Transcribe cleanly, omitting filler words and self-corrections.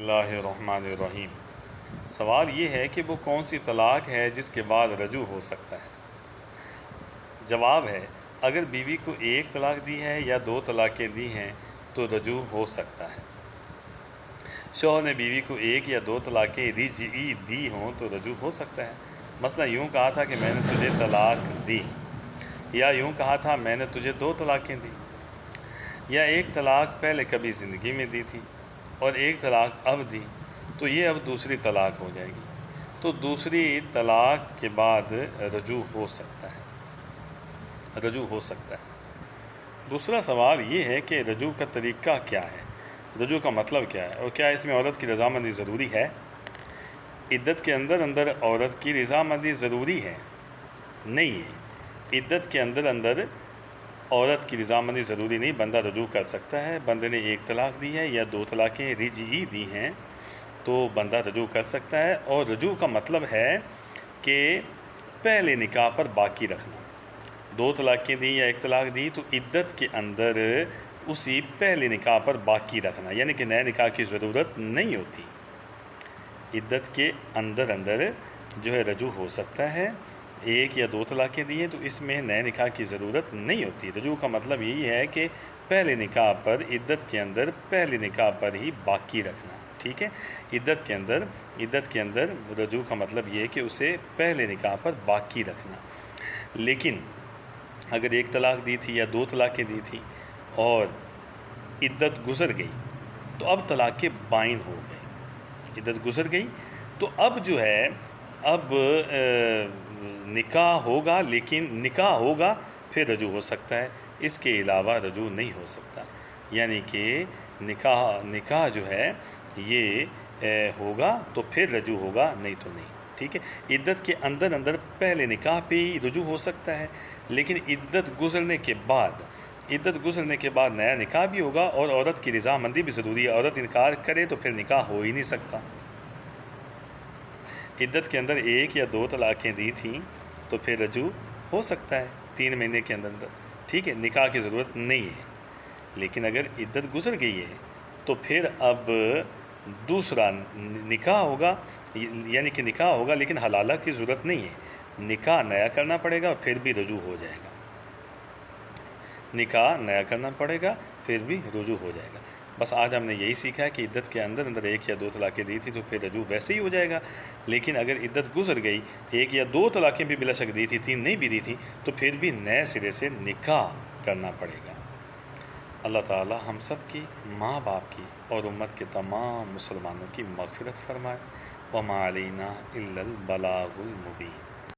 اللہ الرحمن الرحیم۔ سوال یہ ہے کہ وہ کون سی طلاق ہے جس کے بعد رجوع ہو سکتا ہے؟ جواب ہے، اگر بیوی کو ایک طلاق دی ہے یا دو طلاقیں دی ہیں تو رجوع ہو سکتا ہے۔ شوہر نے بیوی کو ایک یا دو طلاقیں رجعی دی ہوں تو رجوع ہو سکتا ہے۔ مثلا یوں کہا تھا کہ میں نے تجھے طلاق دی، یا یوں کہا تھا میں نے تجھے دو طلاقیں دی، یا ایک طلاق پہلے کبھی زندگی میں دی تھی اور ایک طلاق اب دی تو یہ اب دوسری طلاق ہو جائے گی، تو دوسری طلاق کے بعد رجوع ہو سکتا ہے۔ دوسرا سوال یہ ہے کہ رجوع کا طریقہ کیا ہے، رجوع کا مطلب کیا ہے، اور کیا اس میں عورت کی رضامندی ضروری ہے؟ عدت کے اندر عورت کی رضامندی ضروری ہے؟ نہیں ہے، عدت کے اندر عورت کی رضامندی ضروری نہیں، بندہ رجوع کر سکتا ہے۔ بندے نے ایک طلاق دی ہے یا دو طلاقیں رجعی دی ہیں تو بندہ رجوع کر سکتا ہے، اور رجوع کا مطلب ہے کہ پہلے نکاح پر باقی رکھنا۔ دو طلاقیں دیں یا ایک طلاق دی تو عدت کے اندر اسی پہلے نکاح پر باقی رکھنا، یعنی کہ نئے نکاح کی ضرورت نہیں ہوتی۔ عدت کے اندر جو ہے رجوع ہو سکتا ہے۔ ایک یا دو طلاقیں دی ہیں تو اس میں نئے نکاح کی ضرورت نہیں ہوتی۔ رجوع کا مطلب یہی ہے کہ پہلے نکاح پر عدت کے اندر پہلے نکاح پر ہی باقی رکھنا، ٹھیک ہے۔ عدت کے اندر رجوع کا مطلب یہ ہے کہ اسے پہلے نکاح پر باقی رکھنا۔ لیکن اگر ایک طلاق دی تھی یا دو طلاقیں دی تھیں اور عدت گزر گئی تو اب طلاق بائن ہو گئی، عدت گزر گئی تو اب جو ہے نکاح ہوگا، لیکن نکاح ہوگا پھر رجوع ہو سکتا ہے، اس کے علاوہ رجوع نہیں ہو سکتا۔ یعنی کہ نکاح جو ہے یہ ہوگا تو پھر رجوع ہوگا، نہیں تو نہیں، ٹھیک ہے۔ عدت کے اندر پہلے نکاح پہ ہی رجوع ہو سکتا ہے، لیکن عدت گزرنے کے بعد نیا نکاح بھی ہوگا، اور عورت کی رضامندی بھی ضروری ہے۔ عورت انکار کرے تو پھر نکاح ہو ہی نہیں سکتا۔ عدت کے اندر ایک یا دو طلاقیں دی تھیں تو پھر رجوع ہو سکتا ہے 3 مہینے کے اندر، ٹھیک ہے، نکاح کی ضرورت نہیں ہے۔ لیکن اگر عدت گزر گئی ہے تو پھر اب دوسرا نکاح ہوگا، یعنی کہ نکاح ہوگا لیکن حلالہ کی ضرورت نہیں ہے، نکاح نیا کرنا پڑے گا پھر بھی رجوع ہو جائے گا، نکاح نیا کرنا پڑے گا پھر بھی رجوع ہو جائے گا۔ بس آج ہم نے یہی سیکھا ہے کہ عدت کے اندر ایک یا دو طلاقیں دی تھی تو پھر رجوع ویسے ہی ہو جائے گا، لیکن اگر عدت گزر گئی، ایک یا دو طلاقیں بھی بلا شک دی تھی، 3 نہیں بھی دی تھی، تو پھر بھی نئے سرے سے نکاح کرنا پڑے گا۔ اللہ تعالی ہم سب کی، ماں باپ کی اور امت کے تمام مسلمانوں کی مغفرت فرمائے۔ وما علینا الا البلاغ المبین۔